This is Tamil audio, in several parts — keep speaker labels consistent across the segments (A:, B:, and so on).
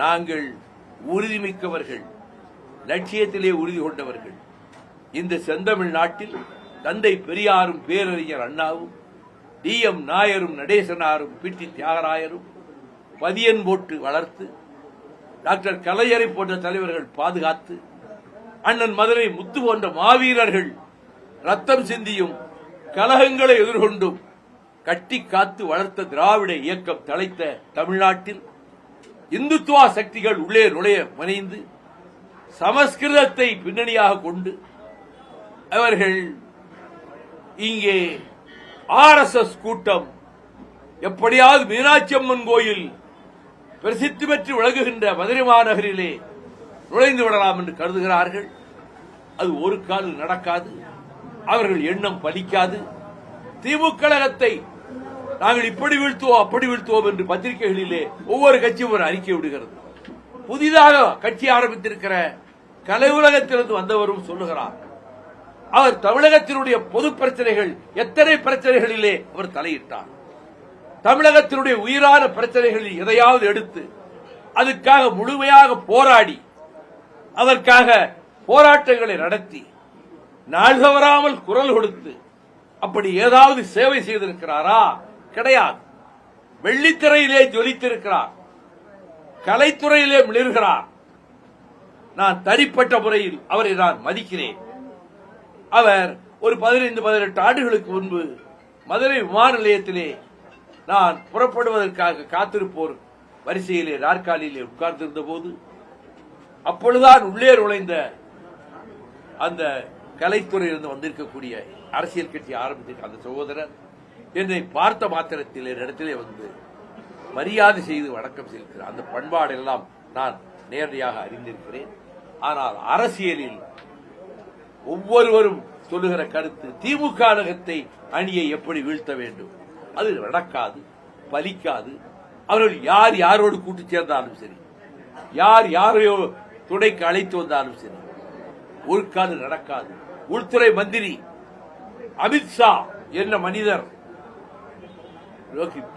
A: நாங்கள் உறுதிமிக்கவர்கள், லட்சியத்திலே உறுதி கொண்டவர்கள். இந்த செந்தமிழ் நாட்டில் தந்தை பெரியாரும் பேரறிஞர் அண்ணாவும் டி.எம். நாயரும் நடேசனாரும் பி.டி. தியாகராயரும் பதியன் போட்டு வளர்த்து டாக்டர் கலைஞரை போன்ற தலைவர்கள் பாதுகாத்து அண்ணன் மதுரை முத்து போன்ற மாவீரர்கள் ரத்தம் சிந்தியும் கலகங்களை எதிர்கொண்டும் கட்டி காத்து வளர்த்த திராவிட இயக்கம் தலைத்த தமிழ்நாட்டில் இந்துத்துவா சக்திகள் உள்ளே நுழைய முனைந்து சமஸ்கிருதத்தை பின்னணியாக கொண்டு அவர்கள் இங்கே RSS கூட்டம் எப்படியாவது மீனாட்சி அம்மன் கோயில் பிரசித்தி பெற்று விளங்குகின்ற மதுரை மாநகரிலே நுழைந்து விடலாம் என்று கருதுகிறார்கள். அது ஒரு காலம் நடக்காது. அவர்கள் எண்ணம் பலிக்காது. திமுக கழகத்தை நாங்கள் இப்படி வீழ்த்துவோம் அப்படி வீழ்த்துவோம் என்று பத்திரிகைகளிலே ஒவ்வொரு கட்சியும் ஒரு அறிக்கை விடுகிறது. புதிதாக கட்சி ஆரம்பித்திருக்கிற கலை உலகத்திலிருந்து வந்தவரும் சொல்லுகிறார், அவர் தமிழகத்தினுடைய பொது பிரச்சனைகள் எத்தனை பிரச்சனைகளிலே அவர் தலையிட்டார். தமிழகத்தினுடைய உயிரான பிரச்சனைகளில் எதையாவது எடுத்து அதுக்காக முழுமையாக போராடி அதற்காக போராட்டங்களை நடத்தி நாள் தவறாமல் குரல் கொடுத்து அப்படி ஏதாவது சேவை செய்திருக்கிறாரா? கிடையாது. வெள்ளித்திரையிலே ஜொலித்திருக்கிறார், கலைத்துறையிலே மிளிர்கிறார். நான் தனிப்பட்ட முறையில் அவரை நான் மதிக்கிறேன். அவர் ஒரு 15-18 ஆண்டுகளுக்கு முன்பு மதுரை விமான நிலையத்திலே நான் புறப்படுவதற்காக காத்திருப்போர் வரிசையிலே நாற்காலியிலே உட்கார்ந்திருந்த போது அப்பொழுதுதான் உள்ளே நுழைந்த அந்த கலைத்துறையிலிருந்து வந்திருக்கக்கூடிய அரசியல் கட்சி ஆரம்பித்திருக்க அந்த சகோதரர் என்னை பார்த்த மாத்திரத்தில் இடத்திலே வந்து மரியாதை செய்து வணக்கம் செலுத்துகிறார். அந்த பண்பாடு எல்லாம் நான் நேரடியாக அறிந்திருக்கிறேன். ஆனால் அரசியலில் ஒவ்வொருவரும் சொல்லுகிற கருத்து திமுக கழகத்தை அணியை எப்படி வீழ்த்த வேண்டும், அது நடக்காது, பலிக்காது. அவர்கள் யார் யாரோடு கூட்டு சேர்ந்தாலும் சரி, யார் யாரையோ துணைக்கு அழைத்து வந்தாலும் சரி, ஒரு காலம் நடக்காது. உள்துறை மந்திரி அமித்ஷா என்ற மனிதர்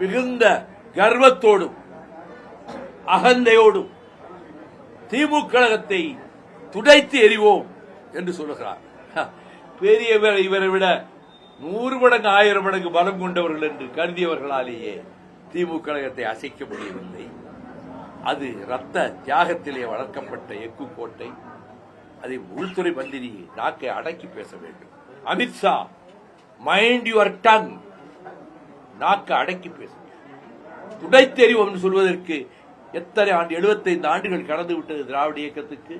A: மிகுந்த கர்வத்தோடும் அகந்தையோடும் திமுக கழகத்தை துடைத்து எறிவோம் என்று சொல்லுகிறார். பெரியவர் இவரை விட 100 மடங்கு 1000 மடங்கு பலம் கொண்டவர்கள் என்று கருதியவர்களாலேயே திமுக கழகத்தை அசைக்க முடியவில்லை. அது ரத்த தியாகத்திலே வளர்க்கப்பட்ட எக்கு கோட்டை. அதை உள்துறை மந்திரி நாக்கை அடக்கி பேச வேண்டும். அமித்ஷா, மைண்ட் யுவர் டங், நாக்கை அடக்கி பேச வேண்டும். துடைத்தெறிவோம் என்று சொல்வதற்கு எத்தனை ஆண்டு, 75 ஆண்டுகள் கடந்து விட்டது திராவிட இயக்கத்துக்கு.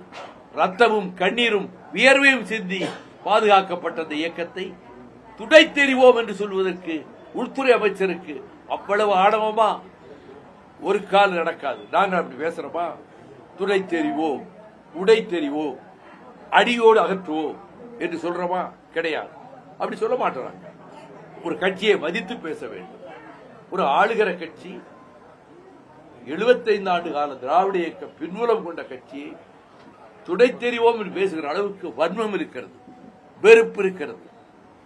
A: ரத்தமும் கண்ணீரும் வியர்வையும் சிந்தி பாதுகாக்கப்பட்ட அந்த இயக்கத்தை துடைத்தெறிவோம் என்று சொல்வதற்கு உள்துறை அமைச்சருக்கு அவ்வளவு ஆணவமா? ஒரு கால் நடக்காது. நாங்கள் அப்படி பேசுறோமா? துடைத்தெறிவோம், உடைத்தெறிவோம், அடியோடு அகற்றுவோம் என்று சொல்றோமா? கிடையாது. அப்படி சொல்ல மாட்டாங்க. ஒரு கட்சியை மதித்து பேச வேண்டும். ஒரு ஆளுகிற கட்சி 75 ஆண்டு கால திராவிட இயக்க பின்புலம் கொண்ட கட்சியை துடைத்தெறிவோம் என்று பேசுகிற அளவுக்கு வன்மம் இருக்கிறது, வெறுப்பு இருக்கிறது,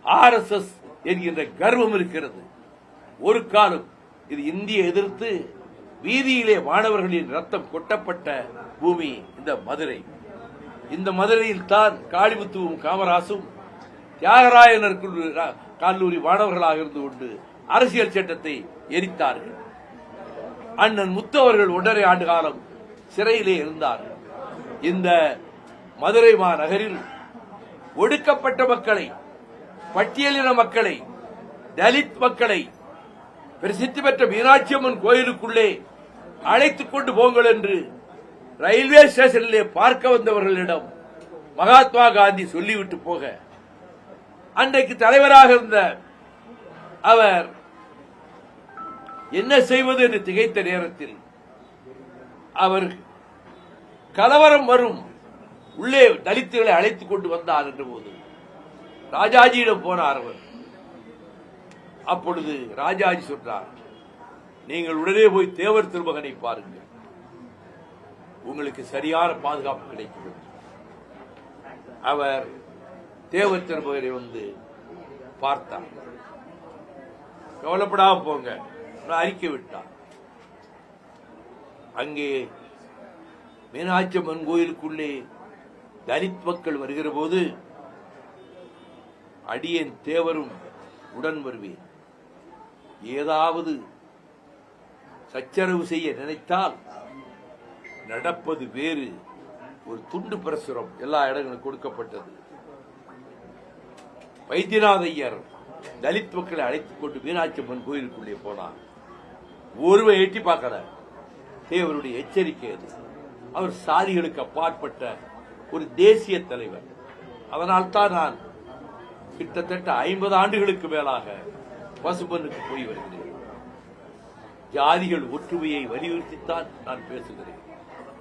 A: RSS என்கின்ற கர்வம் இருக்கிறது. ஒரு காலம் இது இந்திய எதிர்த்து வீதியிலே மாணவர்களின் ரத்தம் கொட்டப்பட்ட பூமி இந்த மதுரை. இந்த மதுரையில் தான் காளிமுத்துவும் காமராசும் தியாகராயனர் கல்லூரி மாணவர்களாக இருந்து கொண்டு அரசியல் சட்டத்தை எரித்தார்கள். அண்ணன் முத்து அவர்கள் 1.5 ஆண்டு காலம் சிறையிலே இருந்தார்கள். இந்த மதுரை மாநகரில் ஒடுக்கப்பட்ட மக்களை, பட்டியலின மக்களை, தலித் மக்களை பிரசித்தி பெற்ற மீனாட்சி அம்மன் கோயிலுக்குள்ளே அழைத்துக் கொண்டு போங்கள் என்று ரயில்வே ஸ்டேஷனிலே பார்க்க வந்தவர்களிடம் மகாத்மா காந்தி சொல்லிவிட்டு போக, அன்றைக்கு தலைவராக இருந்த அவர் என்ன செய்வது என்று திகைத்த நேரத்தில் அவர் கலவரம் வரும், உள்ளே தலித்துகளை அழைத்துக் கொண்டு வந்தார் என்ற போது ராஜாஜியிடம் போனார் அவர். அப்பொழுது ராஜாஜி சொன்னார், நீங்கள் உடனே போய் தேவர் திருமகனை பாருங்கள், உங்களுக்கு சரியான பாதுகாப்பு கிடைக்கும். அவர் தேவர் திருமகனை வந்து பார்த்தார். கவலைப்படாம போங்க, அறிக்கை விட்டார். அங்கே மீனாட்சி அம்மன் கோயிலுக்குள்ளே தலித் மக்கள் வருகிற போது அடியேன் தேவரும் உடன் வருவேன். ஏதாவது சச்சரவு செய்ய நினைத்தால் நடப்பது வேறு. ஒரு துண்டு பிரசுரம் எல்லா இடங்களும் கொடுக்கப்பட்டது. வைத்தியநாத ஐயர் தலித் மக்களை அழைத்துக் கொண்டு மீனாட்சி அம்மன் கோயிலுக்குள்ளே போனார். ஒருவன் எட்டி பார்க்கல. தேவருடைய எச்சரிக்கை அது. அவர் சாதிகளுக்கு அப்பாற்பட்ட ஒரு தேசிய தலைவர். அதனால்தான் நான் கிட்டத்தட்ட 50 ஆண்டுகளுக்கு மேலாக பசும்பொன்னுக்கு போய் வருகிறேன். ஜாதிகள் ஒற்றுமையை வலியுறுத்தித்தான் நான் பேசுகிறேன்.